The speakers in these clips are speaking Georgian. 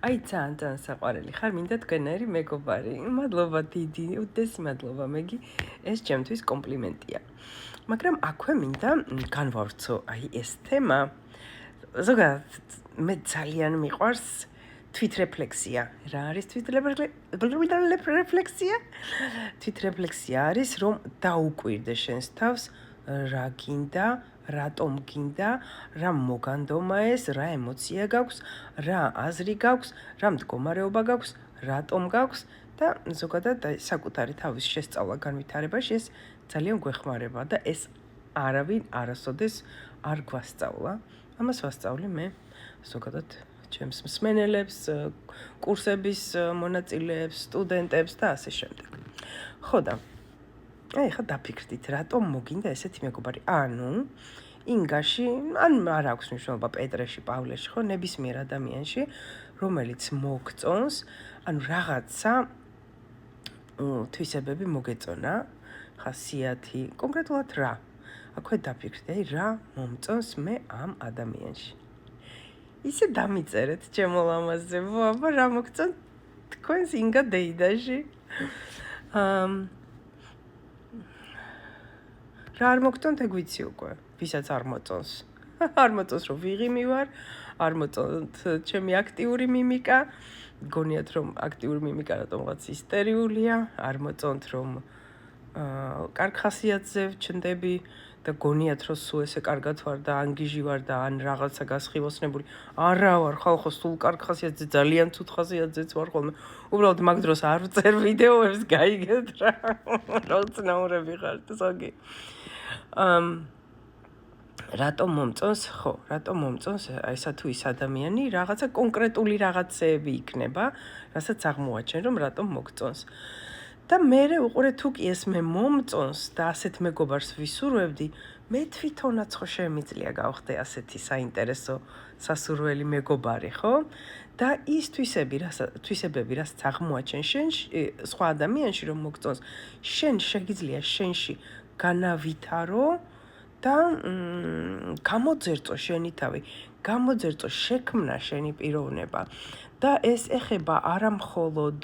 აი ძალიან საყვარელი ხარ, მინდა თქვენერი მეგობარი. მადლობა დიდი, უდესი მადლობა მეგი. ეს ჩემთვის კომპლიმენტია. მაგრამ აქვე მინდა განვავრცო აი ეს თემა. ზოგადად მე ძალიან მიყვარს თვითრეფლექსია. რა არის თვითრეფლექსია? თვითრეფლექსია არის რომ დაუკვირდე შენს თავს რა გინდა, რატომ გინდა, რა მოგანდომა ეს, რა ემოცია გაქვს, რა აზრი გაქვს, რა მდგომარეობა გაქვს, რატომ გაქვს და ზოგადად საკუთარი თავის შესწავლა განვითარებაში ეს ძალიან გვეხმარება და ეს არავინ არასოდეს არ გვასწავლა. ამას ვასწავლი მე ზოგადად ჩემს მსმენელებს, კურსების მონაწილეებს, სტუდენტებს და ასე შემდეგ. ხო და აი ხა დაფიქრდით, რატომ მოგინდა ესეთი მეგობარი? ანუ ინგაში, ან არ აქვს მნიშვნელობა პეტრეში, პავლეში, ხო, ნებისმიერ ადამიანში, რომელიც მოგწონს, ანუ რაღაცა თვისებები მოგეწონა, ხასიათი, კონკრეტულად რა? აქვე დაფიქრდით, აი რა მომწონს მე ამ ადამიანში. ისე დამიწერეთ ჩემო ლამაზზე, აბა რა მოგწონთ თქვენს ინგა დეიდაში? რა არ მოგწონთ ეგ ვიცი უკვე, ვისაც არ მოწონს. არ მოწონს რომ ვიღიმი ვარ, არ მოწონთ ჩემი აქტიური მიმიკა, გონიათ რომ აქტიური მიმიკა რატომღაც ისტერიულია, არ მოწონთ რომ კარგ ხასიათზე ვჩნდები და გონიათ რომ სულ ესე კარგად ვარ და ანგიჟი ვარ და ან რაღაცა გასხივოსნებული. არა ვარ, ხალხო, სულ კარგ ხასიათზე, ძალიან ცუდ ხასიათზეც ვარ ხოლმე. უბრალოდ მაგ დროს არ ვწერ ვიდეოებს, გაიგეთ რა. რა უცნაურები ხართ ზოგი. რატომ მომწონს? ხო, რატომ მომწონს ესა თუ ის ადამიანი, რაღაცა კონკრეტული რაღაცეები იქნება, რასაც აღმოაჩენ რომ რატომ მოგწონს. და მე უყურე თუ კი ეს მე მომწონს და ასეთ მეგობარს ვისურვებდი, მე თვითონაც ხო შემიძლია გავხდე ასეთი საინტერესო სასურველი მეგობარი, ხო? და ის თვისებები, რასაც აღმოაჩენ შენში, სხვა ადამიანში რომ მოგწონს, შენ შეგიძლია შენში განავითარო და გამოძერწო შენი თავი, გამოძერწო შექმნა შენი პიროვნება და ეს ეხება არა მხოლოდ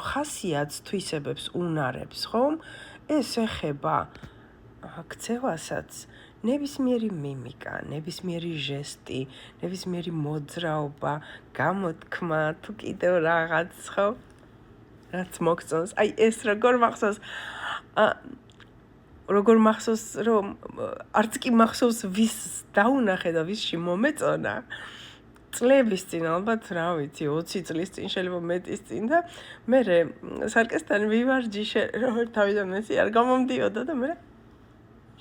ხასიათს, თვისებებს, უნარებს, ხომ? ეს ეხება ქცევასაც, ნებისმიერი მიმიკა, ნებისმიერი ჟესტი, ნებისმიერი მოძრაობა, გამოთქმა, თუ კიდევ რაღაც, ხო? რაც მოგწონს. აი ეს როგორ მახსოვს როგორ მახსოვს რომ არც კი მახსოვს ვის დაუნახე და ვისში მომეწონა წლების წინ ალბათ რა ვიცი 20 წლის წინ შეიძლება მეტის წინ და მე სარკესთან ვივარჯი რომ თავიდან მეცი არ გამომდიოდა და მე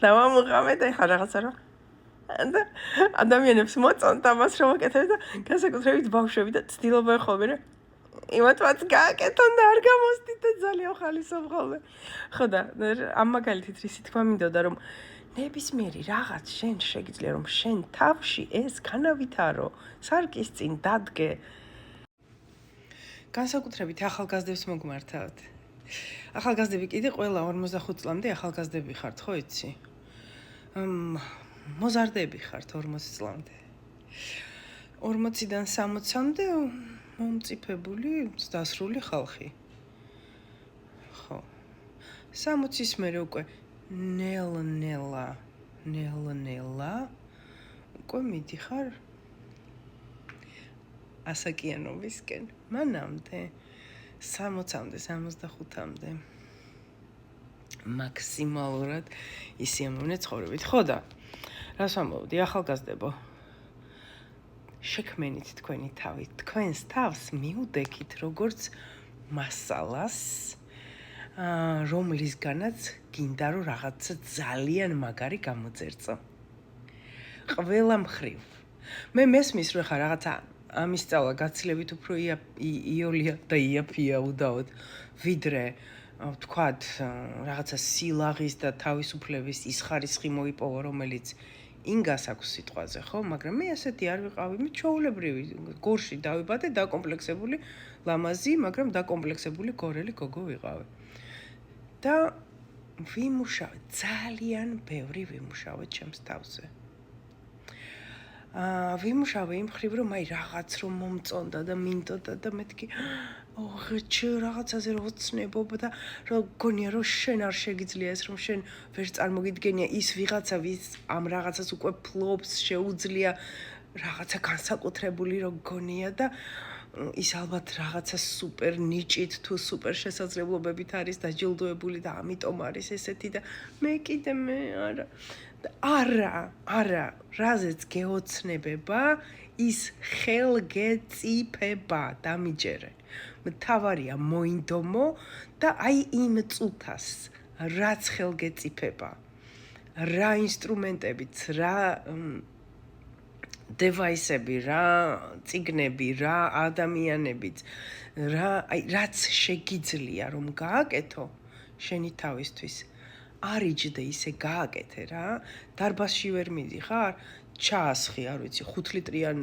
დავამუღამე და ხა რაღაცა რა და ადამიანებს მოწონთ ამას რომ აკეთებ და განსაკუთრებით ბავშვები და ცდილობენ ხოლმე რა იმათაც გააკეთონ და არ გამოსდით და ძალიან ხალისობ ხოლმე. ხო და ამ მაგალითით რისი თქმა მინდოდა რომ ნებისმიერი რაღაც შენ შეგიძლია რომ შენ თავში ეს განავითარო, სარკის წინ დადგე. განსაკუთრებით ახალგაზრდებს მოგმართავთ. ახალგაზრდები კიდე ყველა 45 წლამდე ახალგაზრდები ხართ, ხო იცი? მოზარდები ხართ 40 წლამდე. 40-დან 60-მდე მომწიფებული დასრული ხალხი. ხო. 60-ის მერე უკვე ნელ-ნელა უკვე მიდიხარ ასაკიანობისკენ. მანამდე 60-მდე, 65-მდე მაქსიმალურად ისიამოვნე ცხოვრებით. ხო და რას ვამბობდი, ახალგაზრდებო? შექმენით თქვენი თავი, თქვენს თავს მიუდექით როგორც მასალას, რომლისგანაც გინდა რომ რაღაცა ძალიან მაგარი გამოძერწო. ყველა მხრივ. მე მესმის რომ ხა რაღაცა ამის სწავლა გაცილებით უფრო იოლია და იაფია უდაოდ, ვიდრე ვთქვათ რაღაცა სილაღის და თავისუფლების ის ხარისხი მოიპოვა, რომელიც ინგას აქვს სიტყვაზე, ხო? მაგრამ მე ასეთი არ ვიყავი, მე ჩვეულებრივი გორში დავიბადე, დაკომპლექსებული ლამაზი, მაგრამ დაკომპლექსებული გორელი გოგო ვიყავი. და ვიმუშავე, ძალიან ბევრი ვიმუშავე ჩემს თავზე. ვიმუშავე იმ ხრივ რომ აი რაღაც რომ მომწონდა და მინდოდა და მეთქი ოღე რაღაცაზე რო ვცნებობ და რომ გონია რომ შენ არ შეგიძლია ეს რომ შენ ვერ წარმოგიდგენია ის ვიღაცა ვის ამ რაღაცას უკვე ფლობს შეუძლია რაღაცა განსაკუთრებული რო გონია და ის ალბათ რაღაცა სუპერ ნიჭით თუ სუპერ შესაძლებლობებით არის დაჯილდოებული და ამიტომ არის ესეთი და მე კიდე მე არა რაზეც გეოცნებება ის ხელგეწიფება დამიჯერე მთავარია მოინდომო და აი იმ წუთას რაც ხელგეწიფება რა ინსტრუმენტებით რა დევაისები, რა წიგნები, რა ადამიანებიც, რაც შეგიძლია რომ გააკეთო შენი თავისთვის. არიჯდე ისე გააკეთე რა. დარბაზში ვერ მიდიხარ? ჩაასხი, არ ვიცი, 5 ლიტრიან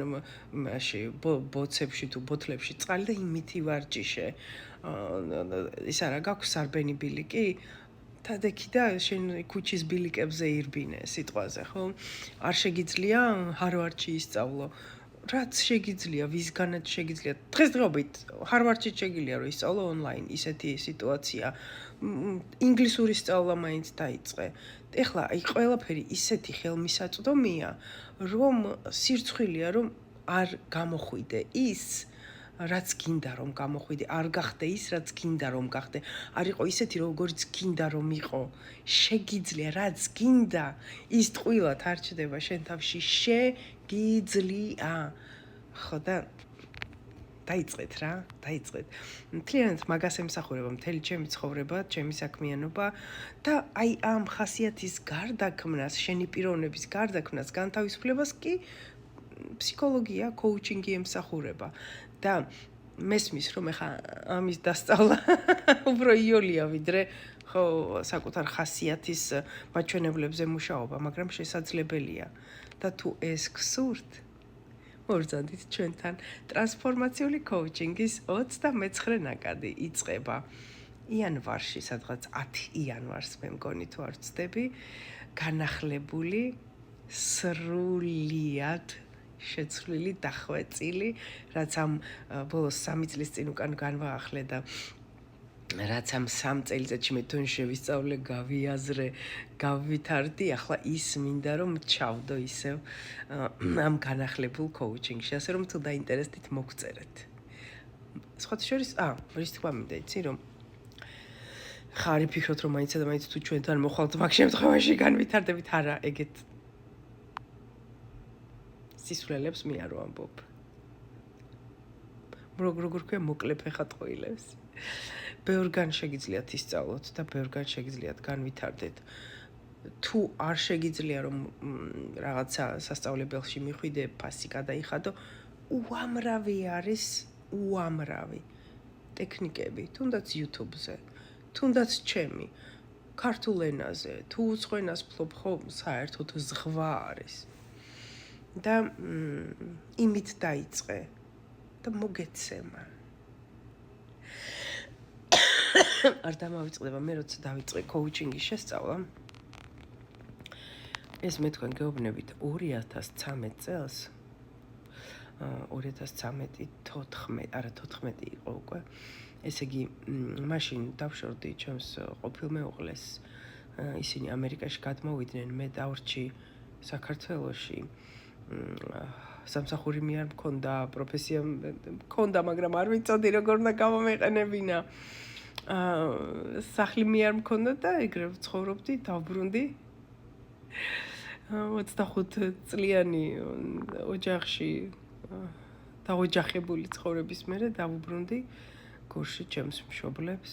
მაში ბოცებში თუ ბოთლებში წყალი და იმითი ვარჯიშე. ის არა გაქვს სარბენი ბილიკი? თადექი და შენ ქუჩის ბილიკებზე ირბინე სიტყვაზე, ხო? არ შეგიძლია ჰარვარდში ისწავლო. რაც შეგიძლია, ვისგანაც შეგიძლია. დღესდღეობით ჰარვარდში შეგიძლია რომ ისწავლო ონლაინ, ისეთი სიტუაცია. ინგლისური სწავლა მაინც დაიწყე. ეხლა აი ყველაფერი ისეთი ხელმისაწვდომია, რომ სირცხვილია რომ არ გამოხვიდე ის რაც გინდა რომ გამოხვიდე, არ გახდე ის, რაც გინდა რომ გახდე. არ იყო ისეთი, როგორც გინდა რომ იყო. შეგიძლია, რაც გინდა, ის ტყუილად არ ჩდება შენ თავში. შეგიძლია. ხო და დაიწყეთ რა, დაიწყეთ. მთლიანად მაგას ემსახურება მთელი ჩემი ცხოვრება, ჩემი საქმიანობა და აი ამ ხასიათის გარდაქმნას, შენი პიროვნების გარდაქმნას, განთავისუფლებას კი ფსიქოლოგია, კოუჩინგი ემსახურება. და მესმის რომ ეხა ამის დასწავლა უფრო იოლია ვიდრე ხო საკუთარ ხასიათის მაჩვენებლებზე მუშაობა, მაგრამ შესაძლებელია. და თუ ეს გსურთ, მოგზადით ჩვენთან ტრანსფორმაციული კოუჩინგის 29 ნაკადი იწყება. იანვარში, სადღაც 10 იანვარს მე მგონი თუ არ ვცდები, განახლებული სრულიად შეცვლილი დახვეწილი, რაც ამ ბოლოს 3 წლის წინ უკან განვაახლე და რაც ამ 3 წელიწადში მე თვითონ შევისწავლე, გავიაზრე, გავვითარდი, ახლა ის მინდა რომ ჩავდო ისევ ამ განახლებულ კოუჩინგში, ასე რომ თუ დაინტერესდით მოგწერეთ. სხვათა შორის, რის თქმა მინდა იცი რომ ხარი ფიქრობთ რომ მაინც და მაინც თუ ჩვენთან მოხვალთ მაგ შემთხვევაში განვითარდებით, არა, ეგეთ სისულელებს მე არ ვამბობ. როგორ ქვია მოკლე ფეხა ტყუილებს. ბევრგან შეგიძლიათ ისწავლოთ და ბევრგან შეგიძლიათ განვითარდეთ. თუ არ შეგიძლია რომ რაღაცა სასწავლებელში მიხვიდე, ფასი გადაიხადო, უამრავი არის, უამრავი ტექნიკები, თუნდაც YouTube-ზე, თუნდაც ჩემი ქართულ ენაზე, თუ უცხო ენას ფლობ ხო, საერთოდ ზღვა არის. და იმით დაიწყე და მოგეცემა. არ დამავიწყდება მე როცა დავიწყე კოუჩინგის შესწავლა. ეს მე თქვენ გეუბნებით 2013 წელს. 2013 იყო უკვე. ესე იგი, მაშინ დავშორდი ჩემს ყოფილ მეუღლეს. ისინი ამერიკაში გადმოვიდნენ, მე დავრჩი საქართველოში. სამსახური მე არ მქონდა, პროფესია მქონდა, მაგრამ არ ვიცოდი როგორ უნდა გამომეყენებინა. სახლი მე არ მქონდა და ეგრე ვცხოვრობდი, დავბრუნდი. 25 წლიანი ოჯახში დაოჯახებული ცხოვრების მერე დავუბრუნდი გორში ჩემს მშობლებს.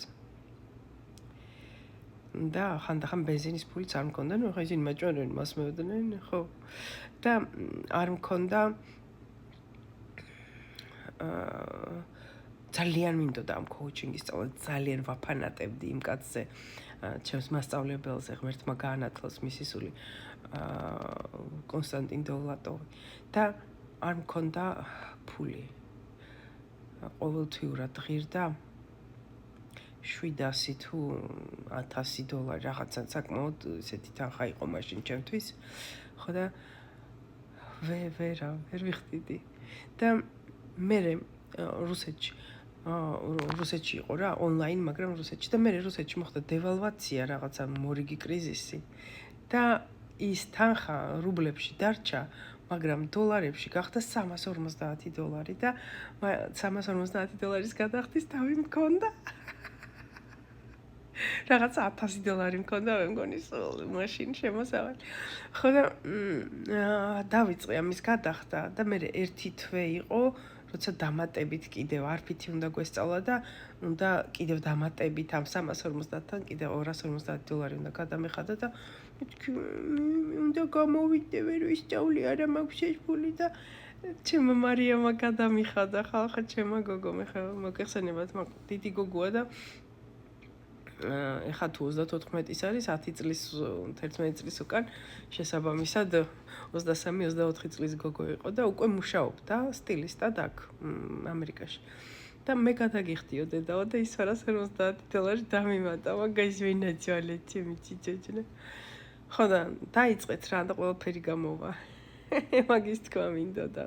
და ხანდახან ბენზინის ფულიც არ მქონდა, ნუ ხა ისინი მაჭვენდნენ, მას მევდნენ, ხო. და არ მქონდა ძალიან მინდოდა ამ კოუჩინგის სწავლა, ძალიან ვაფანატებდი იმ კაცზე, ჩემს მასწავლებელზე, ღმერთმა გაანათლოს მისი სული, კონსტანტინ დოლატოვი. და არ მქონდა ფული. ყოველთვიურად ღირდა 700 თუ $1000 რაღაცა საკმაოდ ესეთი თანხა იყო მაშინ ჩემთვის. ხო და ვერ ვიხდიდი. და მე რუსეთში იყო რა ონლაინ, მაგრამ რუსეთში და მე რუსეთში მოხდა დევალვაცია რაღაცა მორიგი კრიზისი და ის თანხა რუბლებში დარჩა, მაგრამ დოლარებში გახდა $350 და $350 გადახდის თავი მქონდა. რაღაცა $1000 მქონდა, მე მგონი სულ მაშინ შემოსავალი. ხო და დავიწყე ამის გადახდა და მე ერთი თვე იყო, როცა დამატებით კიდევ არფითი უნდა გვესწავლა და უნდა კიდევ დამატებით ამ $350-თან კიდევ $250 უნდა გადამეხადა და მეთქი უნდა გამოვიდე ვერ ვისწავლი არა მაქვს ეს ფული და ჩემო მარიამა გადამიხადა ხალხა ჩემო გოგო მე ხა მოგეხსენებათ მაგ დიდი გოგოა და ეხა თუ 34 არის 10 წლის 11 წლის უკან შესაბამისად 23-24 წლის გოგო იყო და უკვე მუშაობდა სტილისტად აქ ამერიკაში და მე გადაგიხდიო დედაო და ის $250 დამიმატა მაგას ვინაძვალე ჩემი ციცოჭნა ხო და დაიწყეთ რა და ყველაფერი გამოვა მაგის თქვა მინდოდა